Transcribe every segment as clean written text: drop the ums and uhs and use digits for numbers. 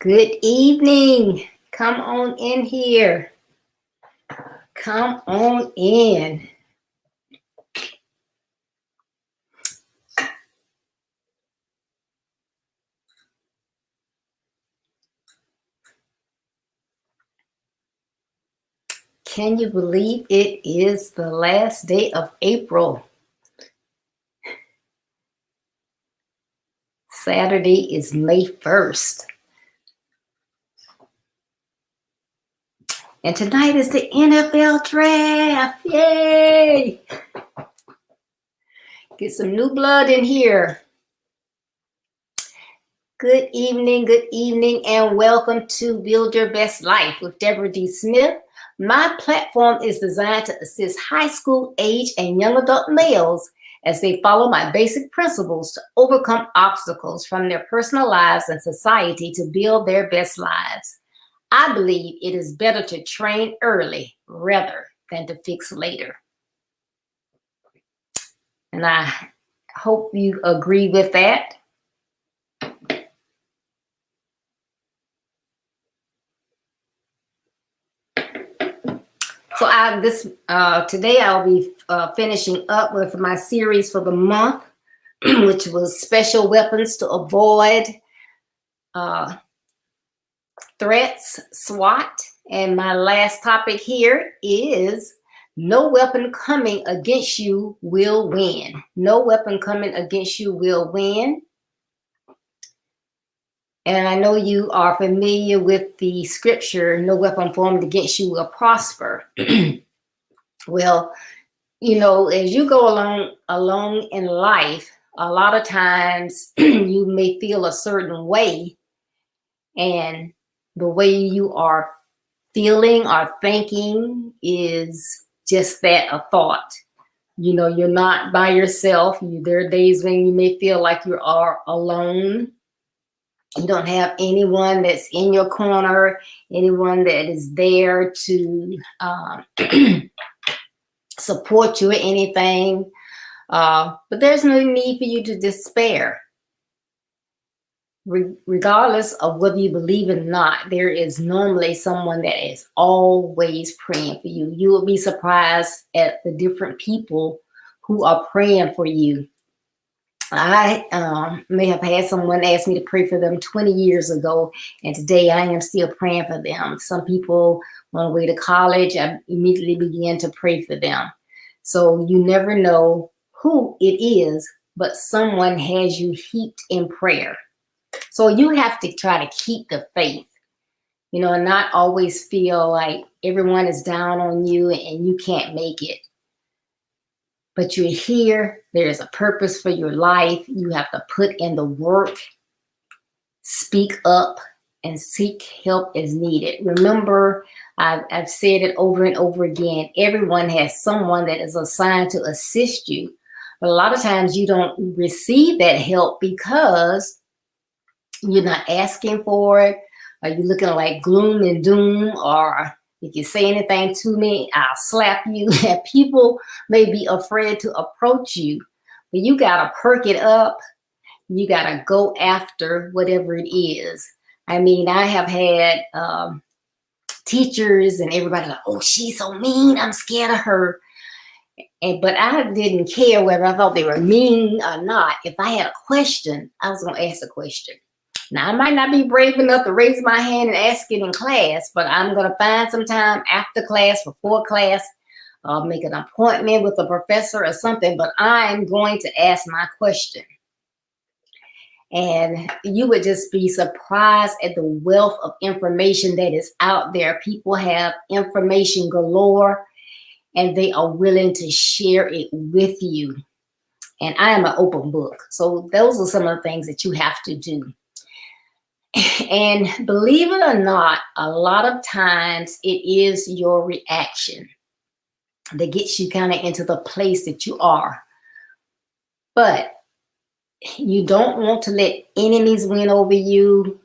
Good evening. Come on in here. Come on in. Can you believe it is the last day of April? Saturday is May 1st. And tonight is the NFL draft. Yay! Get some new blood in here. Good evening, and welcome to Build Your Best Life with Deborah D. Smith. My platform is designed to assist high school age and young adult males as they follow my basic principles to overcome obstacles from their personal lives and society to build their best lives. I believe it is better to train early rather than to fix later. And I hope you agree with that. So today I'll be finishing up with my series for the month, which was special weapons to avoid threats, SWAT. And my last topic here is no weapon coming against you will win. No weapon coming against you will win. And I know you are familiar with the scripture, no weapon formed against you will prosper. Well, you know, as you go along in life, a lot of times you may feel a certain way, and the way you are feeling or thinking is just that, a thought. You know, you're not by yourself. There are days when you may feel like you are alone. You don't have anyone that's in your corner, anyone that is there to support you or anything. But there's no need for you to despair. Regardless of whether you believe it or not, there is normally someone that is always praying for you. You will be surprised at the different people who are praying for you. I may have had someone ask me to pray for them 20 years ago, and today I am still praying for them. Some people on the way to college, I immediately began to pray for them. So you never know who it is, but someone has you heaped in prayer. So you have to try to keep the faith, you know, and not always feel like everyone is down on you and you can't make it. But you're here. There's a purpose for your life. You have to put in the work, speak up, and seek help as needed. Remember, I've said it over and over again. Everyone has someone that is assigned to assist you. But a lot of times you don't receive that help because you're not asking for it. Are you looking like gloom and doom? Or if you say anything to me, I'll slap you. And people may be afraid to approach you. But you got to perk it up. You got to go after whatever it is. I mean, I have had teachers and everybody like, oh, she's so mean. I'm scared of her. But I didn't care whether I thought they were mean or not. If I had a question, I was going to ask a question. Now, I might not be brave enough to raise my hand and ask it in class, but I'm going to find some time after class, before class, make an appointment with a professor or something, but I'm going to ask my question. And you would just be surprised at the wealth of information that is out there. People have information galore, and they are willing to share it with you. And I am an open book. So those are some of the things that you have to do. And believe it or not, a lot of times it is your reaction that gets you kind of into the place that you are. But you don't want to let enemies win over you,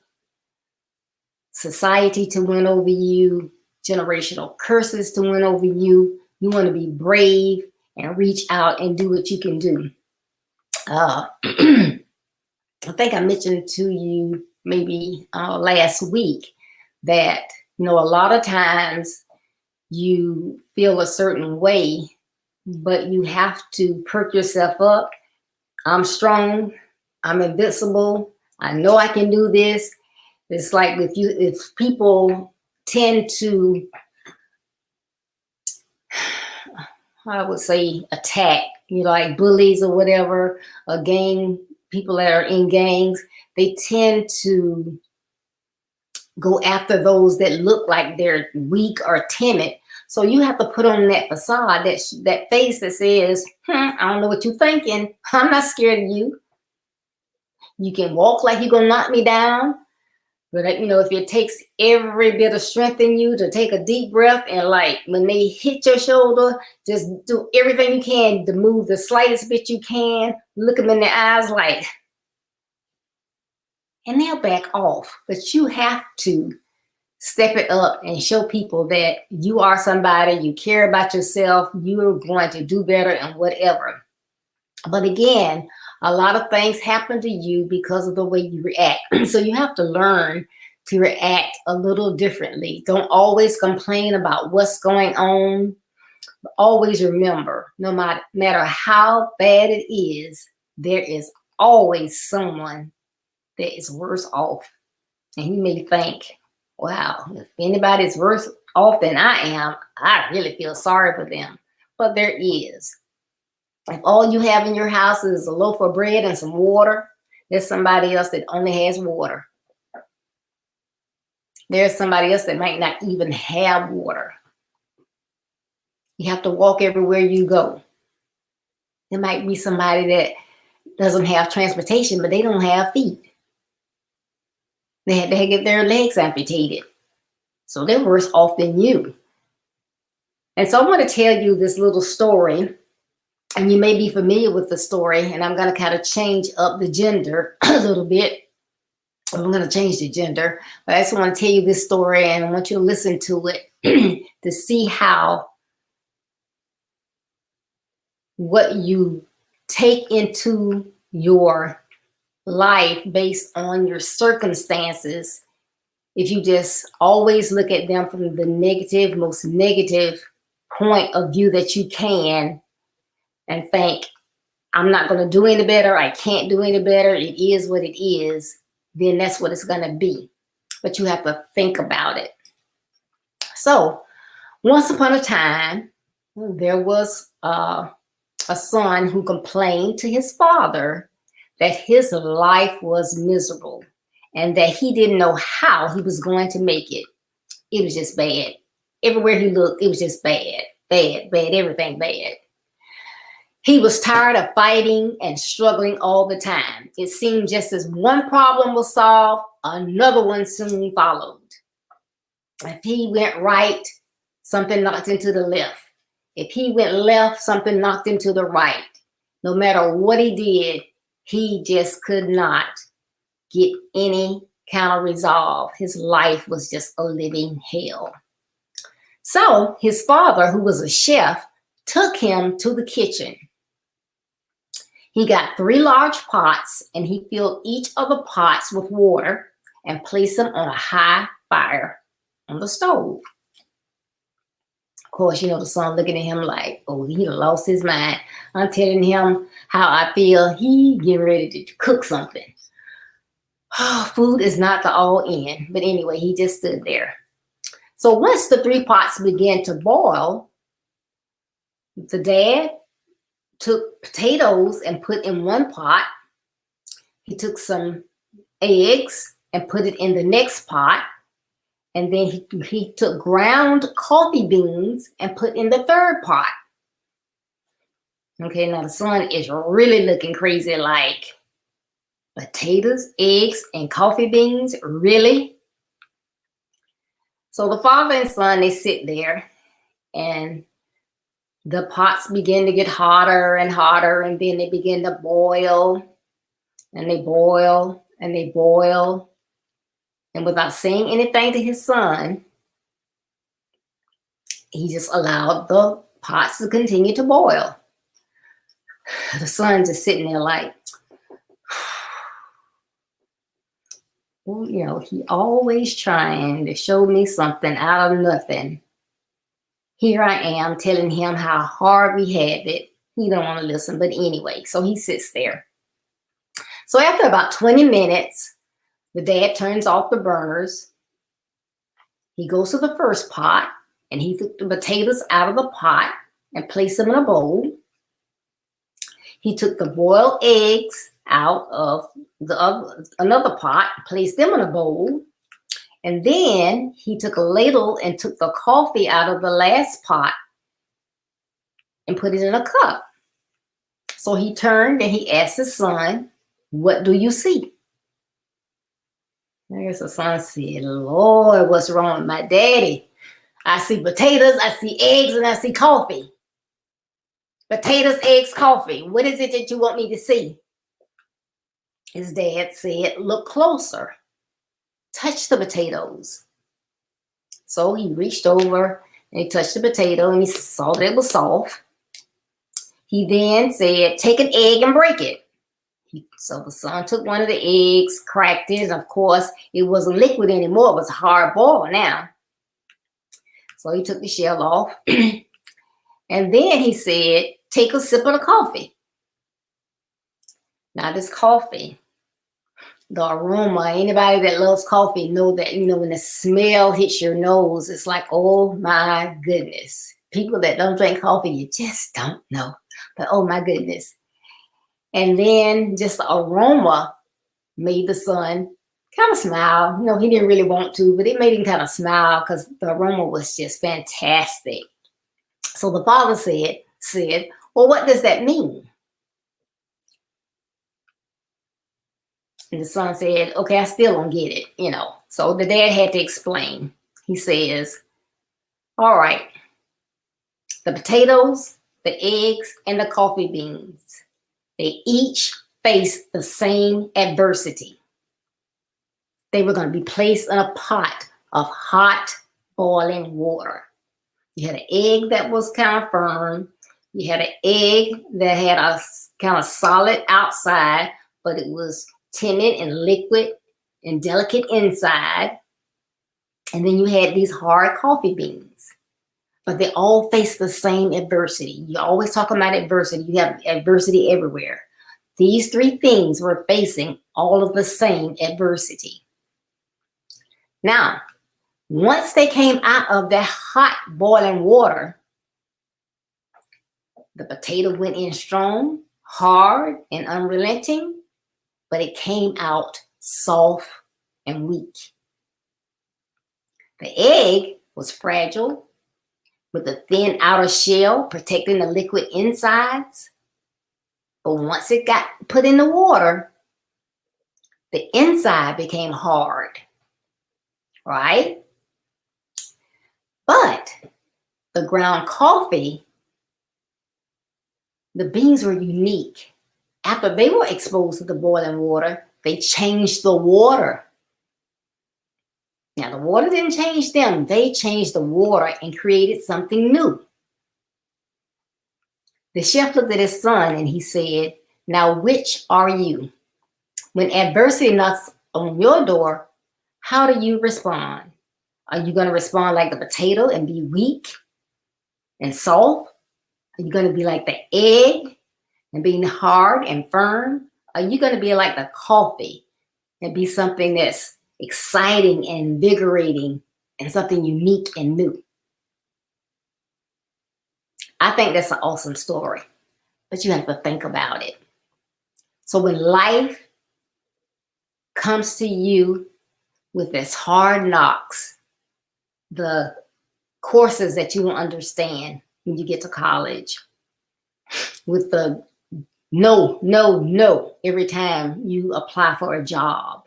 society to win over you, generational curses to win over you. You want to be brave and reach out and do what you can do. I think I mentioned to you maybe last week that, a lot of times you feel a certain way, but you have to perk yourself up. I'm strong. I'm invincible. I know I can do this. It's like if people tend to, I would say, attack, like bullies or whatever, or people that are in gangs, they tend to go after those that look like they're weak or timid. So you have to put on that facade, that face that says, I don't know what you're thinking. I'm not scared of you. You can walk like you're gonna knock me down. But if it takes every bit of strength in you to take a deep breath, and like when they hit your shoulder, just do everything you can to move the slightest bit you can, look them in the eyes like, and they'll back off. But you have to step it up and show people that you are somebody, you care about yourself, you're going to do better and whatever. But again, a lot of things happen to you because of the way you react. So you have to learn to react a little differently. Don't always complain about what's going on. But always remember, no matter how bad it is, there is always someone that is worse off. And you may think, wow, if anybody's worse off than I am, I really feel sorry for them. But there is. If all you have in your house is a loaf of bread and some water, there's somebody else that only has water. There's somebody else that might not even have water. You have to walk everywhere you go. There might be somebody that doesn't have transportation, but they don't have feet. They had to get their legs amputated. So they're worse off than you. And so I want to tell you this little story. And you may be familiar with the story, and I'm going to kind of change up the gender a little bit. I'm going to change the gender, but I just want to tell you this story, and I want you to listen to it to see how what you take into your life based on your circumstances, if you just always look at them from the most negative point of view that you can, and think, I'm not going to do any better, I can't do any better, it is what it is, then that's what it's going to be. But you have to think about it. So, once upon a time, there was a son who complained to his father that his life was miserable and that he didn't know how he was going to make it. It was just bad. Everywhere he looked, it was just bad, everything bad. He was tired of fighting and struggling all the time. It seemed just as one problem was solved, another one soon followed. If he went right, something knocked him to the left. If he went left, something knocked him to the right. No matter what he did, he just could not get any kind of resolve. His life was just a living hell. So his father, who was a chef, took him to the kitchen. He got 3 large pots, and he filled each of the pots with water and placed them on a high fire on the stove. Of course, the son looking at him like, oh, he lost his mind. I'm telling him how I feel. He getting ready to cook something. Oh, food is not the all in. But anyway, he just stood there. So once the 3 pots began to boil, the dad took potatoes and put in one pot. He took some eggs and put it in the next pot. And then he took ground coffee beans and put in the third pot. Okay, now the son is really looking crazy, like, potatoes, eggs, and coffee beans? Really? So the father and son, they sit there, and the pots begin to get hotter and hotter, and then they begin to boil, and they boil, and they boil. And without saying anything to his son, he just allowed the pots to continue to boil. The son's just sitting there like, Well, he always trying to show me something out of nothing. Here I am telling him how hard we have it. He don't want to listen, but anyway, so he sits there. So after about 20 minutes, the dad turns off the burners. He goes to the first pot and he took the potatoes out of the pot and placed them in a bowl. He took the boiled eggs out of another pot, placed them in a bowl. And then he took a ladle and took the coffee out of the last pot and put it in a cup. So he turned and he asked his son, "What do you see?" I guess the son said, "Lord, what's wrong with my daddy? I see potatoes, I see eggs, and I see coffee. Potatoes, eggs, coffee. What is it that you want me to see?" His dad said, "Look closer. Touch the potatoes." So he reached over and he touched the potato and he saw that it was soft. He then said, "Take an egg and break it." So the son took one of the eggs, cracked it, and of course, it wasn't liquid anymore. It was hard boiled now. So he took the shell off. And then he said, "Take a sip of the coffee." Now this coffee, the aroma, anybody that loves coffee know that, when the smell hits your nose, it's like, oh my goodness. People that don't drink coffee, you just don't know. But oh my goodness. And then just the aroma made the son kind of smile. He didn't really want to, but it made him kind of smile because the aroma was just fantastic. So the father said, "Well, what does that mean?" And the son said, "Okay, I still don't get it, So the dad had to explain. He says, "All right, the potatoes, the eggs, and the coffee beans, they each faced the same adversity. They were going to be placed in a pot of hot boiling water. You had an egg that was kind of firm. You had an egg that had a kind of solid outside, but it was timid and liquid and delicate inside. And then you had these hard coffee beans. But they all face the same adversity. You always talk about adversity. You have adversity everywhere. These three things were facing all of the same adversity. Now, once they came out of that hot boiling water, the potato went in strong, hard, and unrelenting, but it came out soft and weak. The egg was fragile, with a thin outer shell protecting the liquid insides. But once it got put in the water, the inside became hard, right? But the ground coffee, the beans were unique. After they were exposed to the boiling water, they changed the water. Now, the water didn't change them. They changed the water and created something new. The chef looked at his son and he said, "Now, which are you? When adversity knocks on your door, how do you respond? Are you going to respond like the potato and be weak and soft? Are you going to be like the egg and being hard and firm? Are you going to be like the coffee and be something that's exciting and invigorating and something unique and new?" I think that's an awesome story, but you have to think about it. So when life comes to you with its hard knocks, the courses that you won't understand when you get to college, with the no, no, no every time you apply for a job,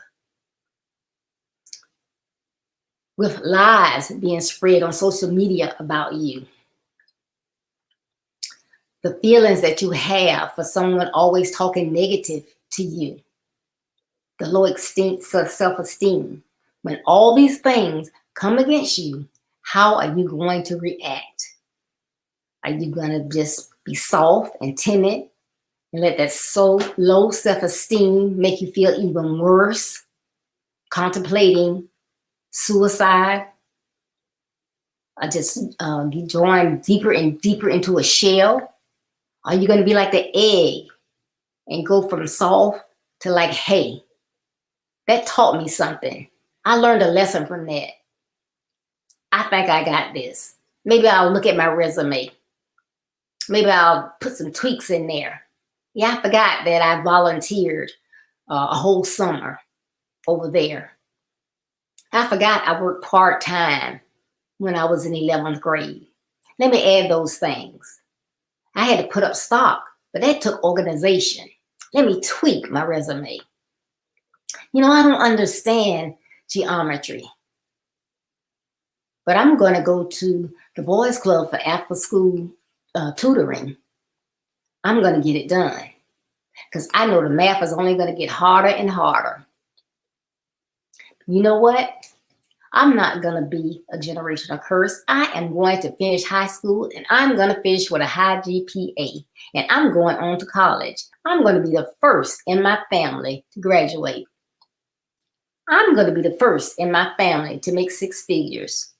with lies being spread on social media about you, the feelings that you have for someone always talking negative to you, the low self-esteem. When all these things come against you, how are you going to react? Are you going to just be soft and timid and let that so low self-esteem make you feel even worse? contemplating suicide, just drawing deeper and deeper into a shell? Are you going to be like the egg and go from soft to like hay? That taught me something. I learned a lesson from that. I think I got this. Maybe I'll look at my resume. Maybe I'll put some tweaks in there. Yeah, I forgot that I volunteered a whole summer over there. I forgot I worked part-time when I was in 11th grade. Let me add those things. I had to put up stock, but that took organization. Let me tweak my resume. You know, I don't understand geometry, but I'm going to go to the boys club for after school tutoring. I'm going to get it done because I know the math is only going to get harder and harder. You know what? I'm not going to be a generational curse. I am going to finish high school and I'm going to finish with a high GPA and I'm going on to college. I'm going to be the first in my family to graduate. I'm going to be the first in my family to make 6 figures.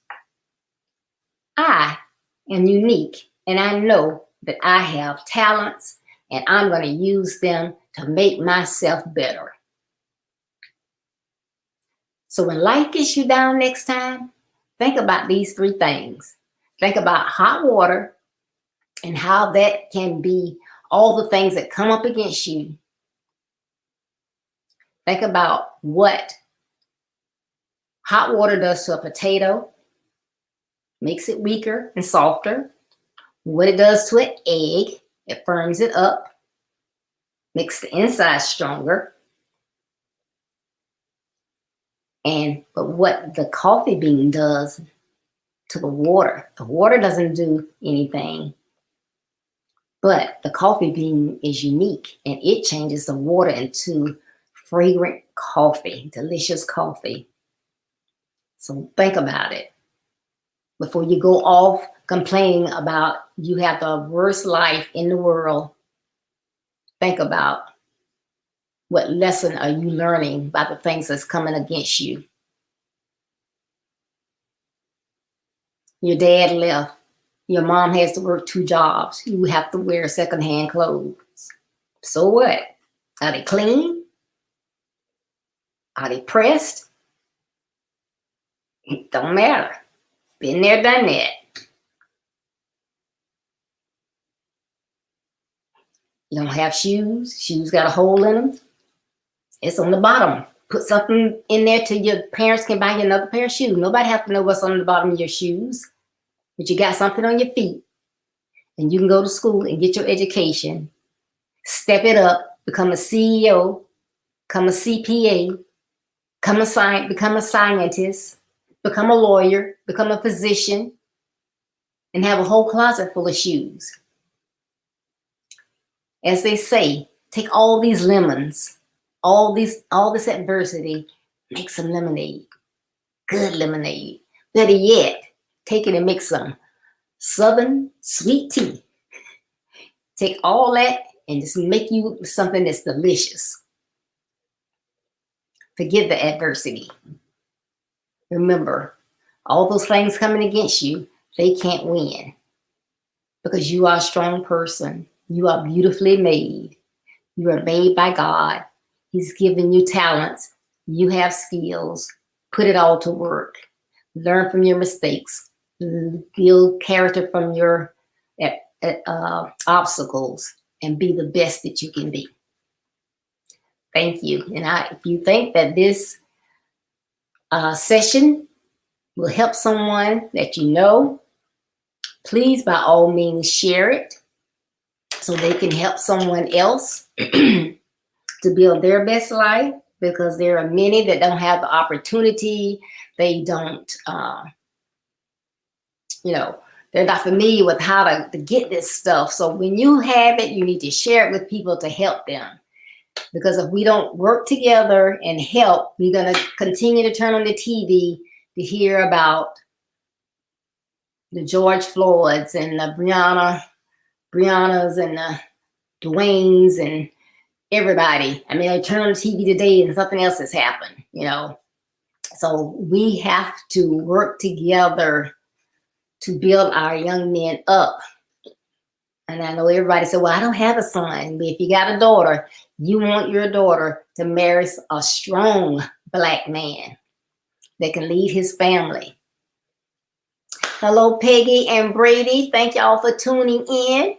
I am unique and I know that I have talents and I'm going to use them to make myself better. So when life gets you down next time, think about these 3 things. Think about hot water and how that can be all the things that come up against you. Think about what hot water does to a potato, makes it weaker and softer. What it does to an egg, it firms it up, makes the inside stronger. But what the coffee bean does to the water doesn't do anything. But the coffee bean is unique and it changes the water into fragrant coffee, delicious coffee. So think about it before you go off complaining about you have the worst life in the world. Think about what lesson are you learning by the things that's coming against you. Your dad left. Your mom has to work 2 jobs. You have to wear secondhand clothes. So what? Are they clean? Are they pressed? It don't matter. Been there, done that. You don't have shoes. Shoes got a hole in them. It's on the bottom. Put something in there till your parents can buy you another pair of shoes. Nobody have to know what's on the bottom of your shoes. But you got something on your feet. And you can go to school and get your education. Step it up. Become a CEO. Become a CPA. Become a scientist. Become a lawyer. Become a physician. And have a whole closet full of shoes. As they say, take all these lemons, all this adversity, make some lemonade. Good lemonade. Better yet, take it and make some Southern sweet tea. Take all that and just make you something that's delicious. Forget the adversity. Remember, all those things coming against you, they can't win. Because you are a strong person. You are beautifully made. You are made by God. He's given you talents. You have skills. Put it all to work. Learn from your mistakes. Build character from your obstacles and be the best that you can be. Thank you. And if you think that this session will help someone that you know, please by all means share it so they can help someone else to build their best life, because there are many that don't have the opportunity. They don't, they're not familiar with how to get this stuff. So when you have it, you need to share it with people to help them. Because if we don't work together and help, we're going to continue to turn on the TV to hear about the George Floyds and the Briannas and the Dwaynes and everybody. I mean, I turn on the TV today and something else has happened, So we have to work together to build our young men up. And I know everybody said, well, I don't have a son. But if you got a daughter, you want your daughter to marry a strong Black man that can lead his family. Hello, Peggy and Brady. Thank y'all for tuning in.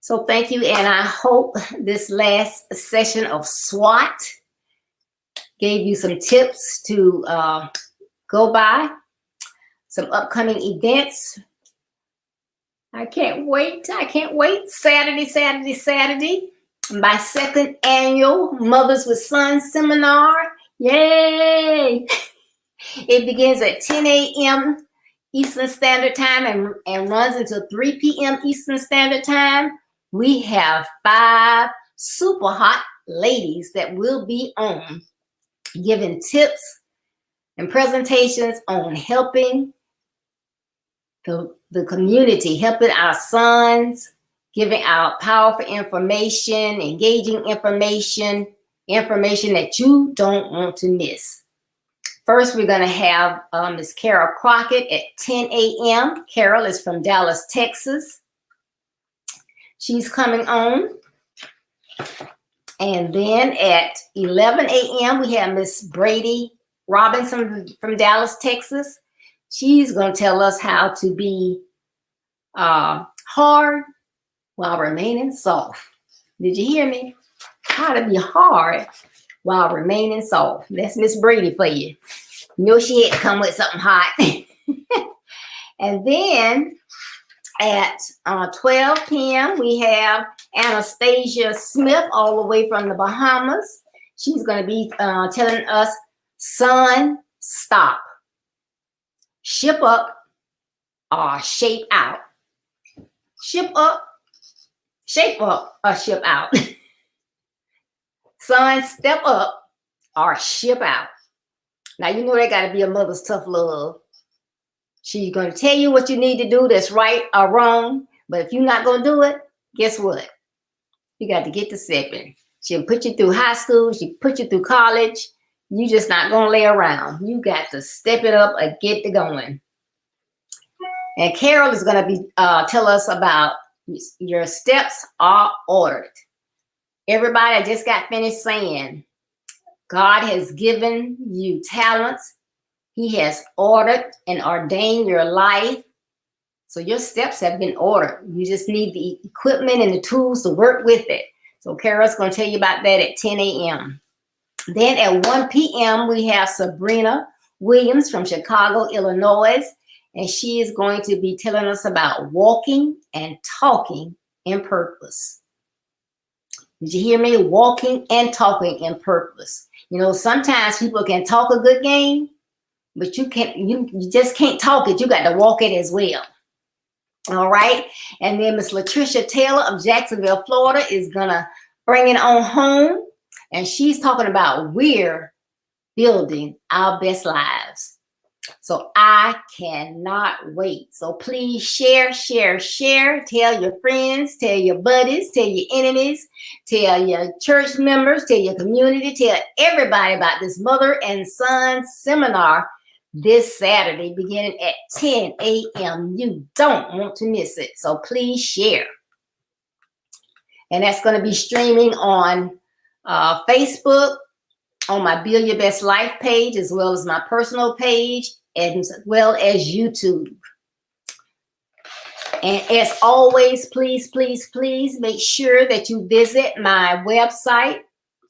So thank you. And I hope this last session of SWAT gave you some tips to go by, some upcoming events. I can't wait. I can't wait. Saturday. My second annual Mothers with Sons seminar. Yay! It begins at 10 a.m. Eastern Standard Time and runs until 3 p.m. Eastern Standard Time. We have 5 super hot ladies that will be on giving tips and presentations on helping the community, helping our sons, giving out powerful information, engaging information that you don't want to miss. First, we're going to have Ms. Carol Crockett at 10 a.m. Carol is from Dallas, Texas. She's coming on. And then at 11 a.m., we have Ms. Brady Robinson from Dallas, Texas. She's going to tell us how to be hard while remaining soft. Did you hear me? How to be hard while remaining soft. That's Miss Brady for you. You know she had to come with something hot. And then at 12 p.m., we have Anastasia Smith all the way from the Bahamas. She's going to be telling us, son, stop. Ship up or shape out. Ship up, shape up, or ship out. Son, step up or ship out. Now, you know that got to be a mother's tough love. She's going to tell you what you need to do that's right or wrong. But if you're not going to do it, guess what? You got to get to stepping. She'll put you through high school. She'll put you through college. You just not going to lay around. You got to step it up and get to going. And Carol is going to be tell us about your steps are ordered. Everybody, I just got finished saying, God has given you talents. He has ordered and ordained your life. So your steps have been ordered. You just need the equipment and the tools to work with it. So Carol's going to tell you about that at 10 a.m. Then at 1 p.m., we have Sabrina Williams from Chicago, Illinois. And she is going to be telling us about walking and talking in purpose. Did you hear me? Walking and talking in purpose. You know, sometimes people can talk a good game, but you just can't talk it. You got to walk it as well. All right. And then Miss Latricia Taylor of Jacksonville, Florida is going to bring it on home. And she's talking about we're building our best lives. So I cannot wait. So please share. Tell your friends, tell your buddies, tell your enemies, tell your church members, tell your community, tell everybody about this Mother and Son seminar this Saturday beginning at 10 a.m. You don't want to miss it. So please share. And that's going to be streaming on Facebook, on my Build Your Best Life page, as well as my personal page, as well as YouTube. And as always, please make sure that you visit my website,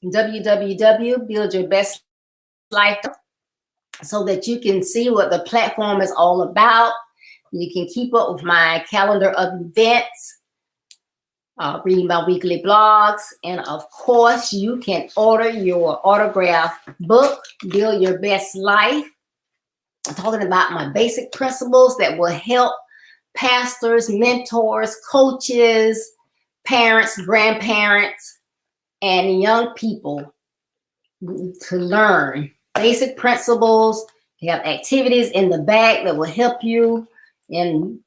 www.buildyourbestlife.com, so that you can see what the platform is all about. You can keep up with my calendar of events, reading my weekly blogs, and of course, you can order your autograph book, Build Your Best Life. I'm talking about my basic principles that will help pastors, mentors, coaches, parents, grandparents, and young people to learn basic principles. You have activities in the back that will help you in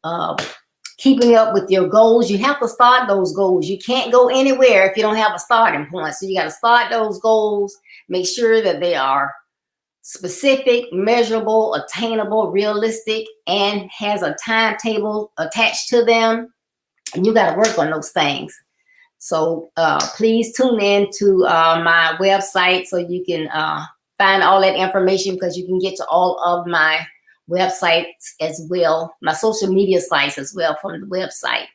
keeping up with your goals. You have to start those goals. You can't go anywhere if you don't have a starting point. So you got to start those goals, make sure that they are specific, measurable, attainable, realistic, and has a timetable attached to them. And you got to work on those things. So please tune in to my website so you can find all that information, because you can get to all of my websites as well, my social media sites as well from the website.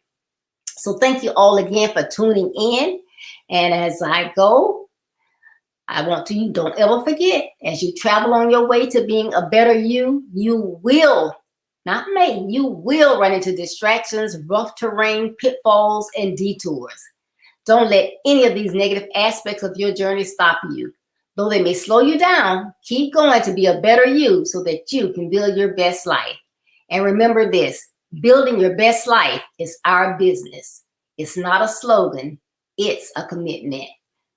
So thank you all again for tuning in. And as I go, I want you, don't ever forget, as you travel on your way to being a better you, you will, not may, you will run into distractions, rough terrain, pitfalls, and detours. Don't let any of these negative aspects of your journey stop you. Though they may slow you down, keep going to be a better you so that you can build your best life. And remember this, building your best life is our business. It's not a slogan, it's a commitment.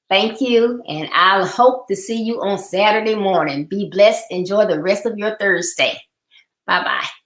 Thank you, and I'll hope to see you on Saturday morning. Be blessed. Enjoy the rest of your Thursday. Bye-bye.